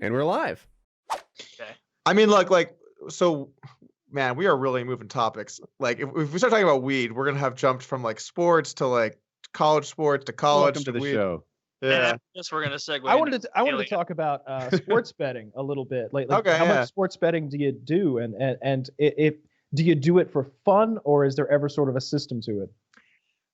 And we're live. Okay. I mean, so, man, we are really moving topics. Like, if we start talking about weed, we're gonna have jumped from like sports to like college sports to college Welcome to the weed. show. Yeah. I guess we're gonna segue. I wanted to talk about sports betting a little bit. Like Okay, how yeah. much sports betting do you do, and if do you do it for fun, or is there ever sort of a system to it?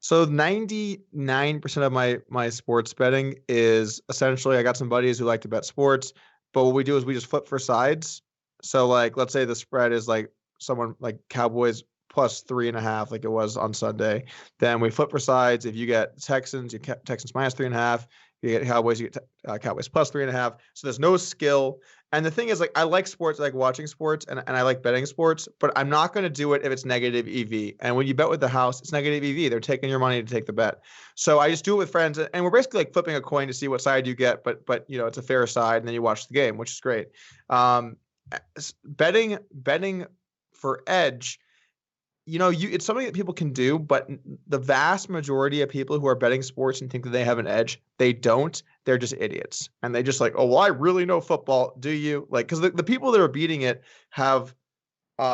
So 99% of my sports betting is essentially, I got some buddies who like to bet sports, but what we do is we just flip for sides. So like, let's say the spread is like someone like Cowboys plus 3.5, like it was on Sunday. Then we flip for sides. If you get Texans, you get Texans minus 3.5. You get Cowboys, you get Cowboys plus 3.5. So there's no skill. And the thing is, like, I like sports, I like watching sports, and I like betting sports, but I'm not going to do it if it's negative EV. And when you bet with the house, it's negative EV. They're taking your money to take the bet. So I just do it with friends, and we're basically like flipping a coin to see what side you get, but you know, it's a fair side, and then you watch the game, which is great. Betting for edge, you know, it's something that people can do, but the vast majority of people who are betting sports and think that they have an edge, they don't. They're just idiots. And they just like, oh, well, I really know football. Do you? Like, because the people that are beating it have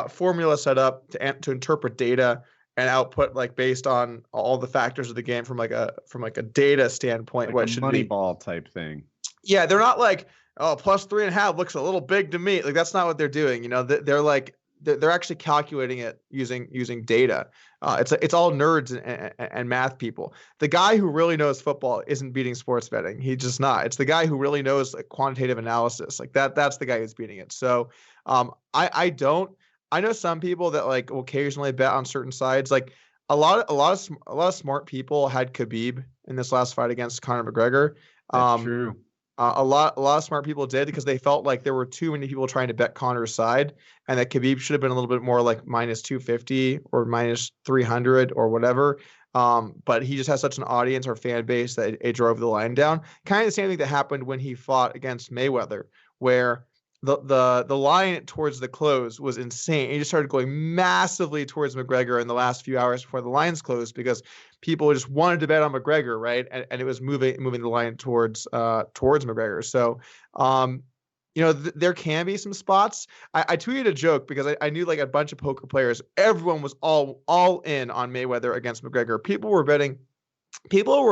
formula set up to interpret data and output like based on all the factors of the game from like a data standpoint. Like what a should money be ball type thing. Yeah, they're not like, oh, plus 3.5 looks a little big to me. Like, that's not what they're doing. You know, they're like, they're actually calculating it using data. It's all nerds and math people. The guy who really knows football isn't beating sports betting. He's just not. It's the guy who really knows like quantitative analysis. Like that's the guy who's beating it. So I know some people that like will occasionally bet on certain sides. Like a lot of smart people had Khabib in this last fight against Conor McGregor. That's true. A lot of smart people did because they felt like there were too many people trying to bet Conor's side, and that Khabib should have been a little bit more like minus 250 or minus 300 or whatever. But he just has such an audience or fan base that it drove the line down. Kind of the same thing that happened when he fought against Mayweather, where the line towards the close was insane. He just started going massively towards McGregor in the last few hours before the lines closed because people just wanted to bet on McGregor, right? And it was moving the line towards McGregor. So, you know, there can be some spots. I tweeted a joke because I knew like a bunch of poker players. Everyone was all in on Mayweather against McGregor. People were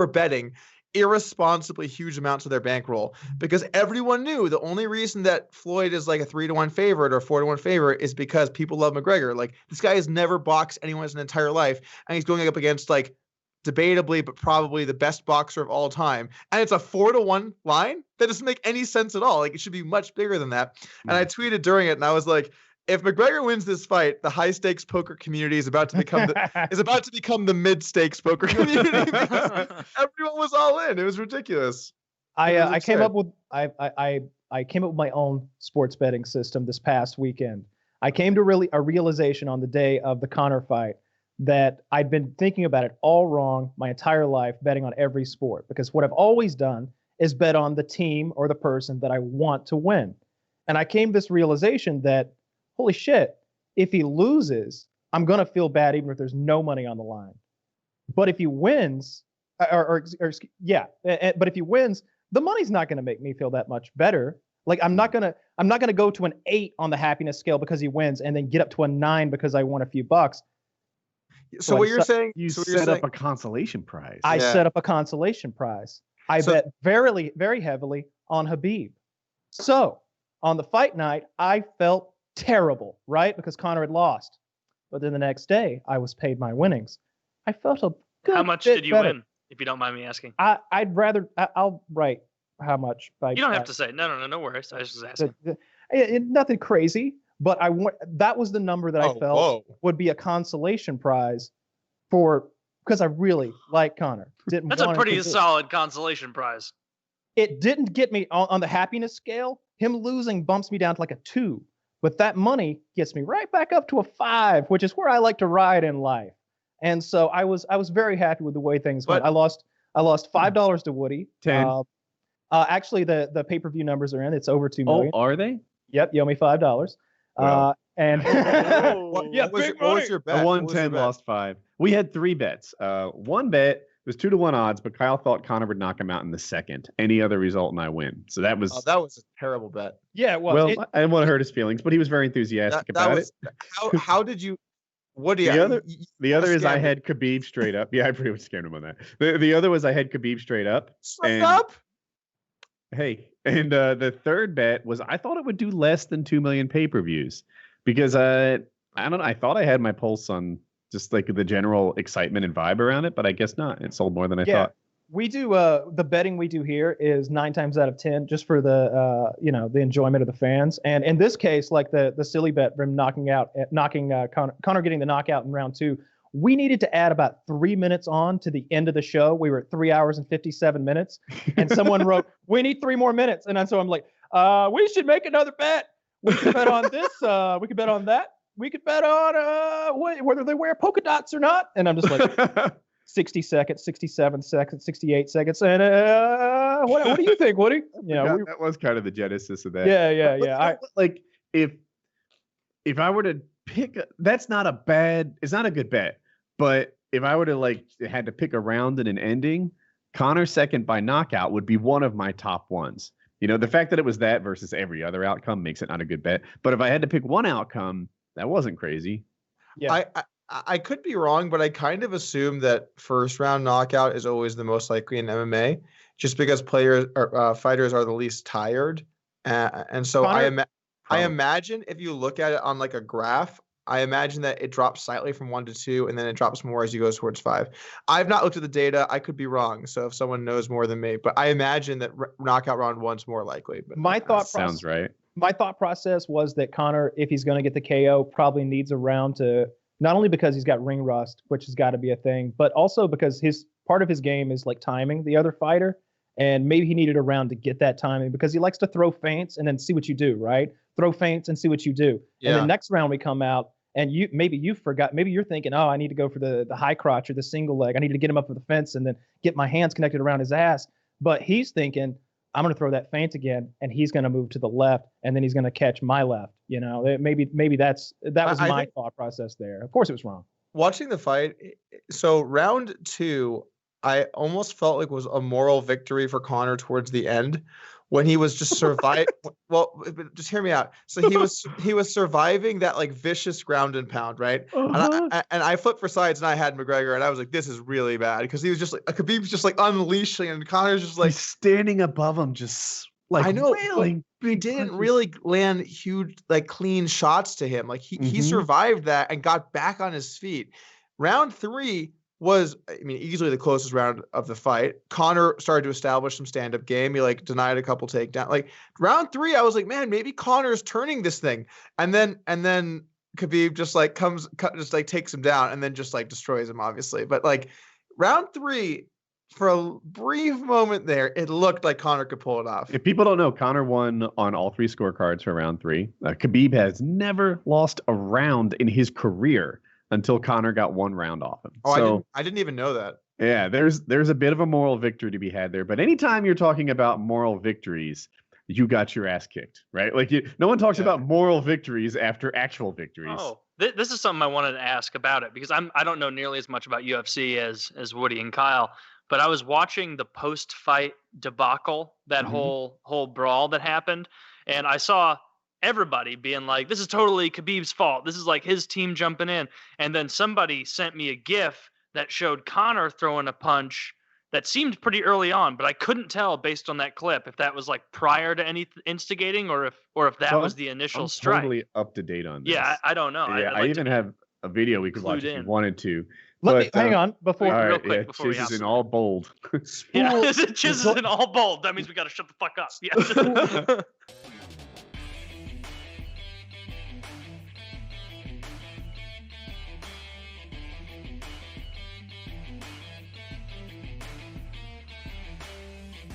betting irresponsibly huge amounts of their bankroll because everyone knew the only reason that Floyd is like a 3-1 favorite or 4-1 favorite is because people love McGregor. Like, this guy has never boxed anyone his entire life, and he's going up against like debatably but probably the best boxer of all time, and it's a 4-1 line. That doesn't make any sense at all. Like, it should be much bigger than that. And I tweeted during it, and I was like, if McGregor wins this fight, the high stakes poker community is about to become the mid stakes poker community. Everyone was all in. It was ridiculous. I came up with my own sports betting system this past weekend. I came to a realization on the day of the Conor fight that I'd been thinking about it all wrong my entire life, betting on every sport, because what I've always done is bet on the team or the person that I want to win. And I came to this realization that, holy shit, if he loses, I'm going to feel bad even if there's no money on the line. But if he wins, but if he wins, the money's not going to make me feel that much better. Like, I'm not going to go to an 8 on the happiness scale because he wins and then get up to a 9 because I won a few bucks. So what you're saying, you set up a consolation prize. I set up a consolation prize. I bet very, very heavily on Khabib. So on the fight night, I felt terrible, right? Because Conor had lost. But then the next day, I was paid my winnings. I felt a good How much bit did you better. win, if you don't mind me asking? I'll write how much. You don't have to say. No worries. I was just asking. Nothing crazy, but that was the number that I felt would be a consolation prize because I really like Conor. That's a pretty solid consolation prize. It didn't get me on the happiness scale. Him losing bumps me down to like a 2. But that money gets me right back up to a 5, which is where I like to ride in life. And so I was very happy with the way things went. I lost $5 to Woody. 10. Actually, the pay-per-view numbers are in. It's over 2 million. Oh, are they? Yep, you owe me $5. Wow. And what was your bet? I won 10, lost 5. We had 3 bets. One bet was 2-1 odds, but Kyle thought Connor would knock him out in the second. Any other result and I win. So that was that was a terrible bet. Yeah, it was. well, I didn't want to hurt his feelings, but he was very enthusiastic about it. How did you? What do you? The other is I had Khabib straight up. Yeah, I pretty much scared him on that. The other was I had Khabib straight up. Straight up. Hey, and the third bet was I thought it would do less than 2 million pay-per-views because I don't know. I thought I had my pulse on just like the general excitement and vibe around it, but I guess not. It sold more than I thought. We do the betting we do here is 9 times out of 10 just for the the enjoyment of the fans. And in this case, like the silly bet from knocking Connor getting the knockout in round 2, we needed to add about 3 minutes on to the end of the show. We were at 3 hours and 57 minutes, and someone wrote, "We need 3 more minutes." And so I'm like, we should make another bet. We could bet on this. We could bet on that. We could bet on whether they wear polka dots or not. And I'm just like. 60 seconds, 67 seconds, 68 seconds, and what do you think, Woody? That was kind of the genesis of that. Yeah. Like if I were to pick, it's not a good bet. But if I were to had to pick a round and an ending, Connor second by knockout would be one of my top ones. The fact that it was that versus every other outcome makes it not a good bet. But if I had to pick one outcome, that wasn't crazy. Yeah. I could be wrong, but I kind of assume that first round knockout is always the most likely in MMA, just because fighters are the least tired, and so I imagine if you look at it on like a graph, I imagine that it drops slightly from 1 to 2, and then it drops more as you go towards 5. I've not looked at the data; I could be wrong. So if someone knows more than me, but I imagine that knockout round 1's more likely. But my thought sounds right. My thought process was that Connor, if he's going to get the KO, probably needs a round to. Not only because he's got ring rust, which has got to be a thing, but also because part of his game is like timing the other fighter. And maybe he needed a round to get that timing because he likes to throw feints and then see what you do, right? Throw feints and see what you do. Yeah. And the next round we come out and you forgot, maybe you're thinking, oh, I need to go for the high crotch or the single leg. I need to get him up for the fence and then get my hands connected around his ass. But he's thinking, I'm going to throw that feint again, and he's going to move to the left, and then he's going to catch my left. Maybe that was my thought process there. Of course, it was wrong. Watching the fight, so round 2, I almost felt like was a moral victory for Connor towards the end, when he was just surviving. Well, just hear me out. So he was surviving that like vicious ground and pound, right? Uh-huh. And I flipped for sides and I had McGregor, and I was like, this is really bad because he was just like Khabib's just like unleashing, and Connor's just like he's standing above him, just like I know, wailing. He didn't really land huge like clean shots to him. Like he survived that and got back on his feet. Round 3 was, easily the closest round of the fight. Connor started to establish some stand-up game. He denied a couple takedowns. Like round 3, I was like, man, maybe Connor's turning this thing. And then Khabib just takes him down and then just destroys him, obviously. But round 3, for a brief moment there, it looked like Connor could pull it off. If people don't know, Connor won on all 3 scorecards for round 3. Khabib has never lost a round in his career until Connor got 1 round off him. Oh, so, I didn't even know that. Yeah, there's a bit of a moral victory to be had there. But anytime you're talking about moral victories, you got your ass kicked, right? No one talks about moral victories after actual victories. Oh, this is something I wanted to ask about it because I don't know nearly as much about UFC as Woody and Kyle, but I was watching the post-fight debacle, that whole brawl that happened, and I saw everybody being like, this is totally Khabib's fault. This is his team jumping in. And then somebody sent me a GIF that showed Connor throwing a punch that seemed pretty early on, but I couldn't tell based on that clip if that was prior to any instigating or if that was the initial strike. I'm totally up to date on this. Yeah, I don't know. Yeah, I even have a video we could watch if you wanted to. Hang on before real quick before we Chiz is in all bold. Yeah, Chiz is in all bold. That means we got to shut the fuck up. Yeah.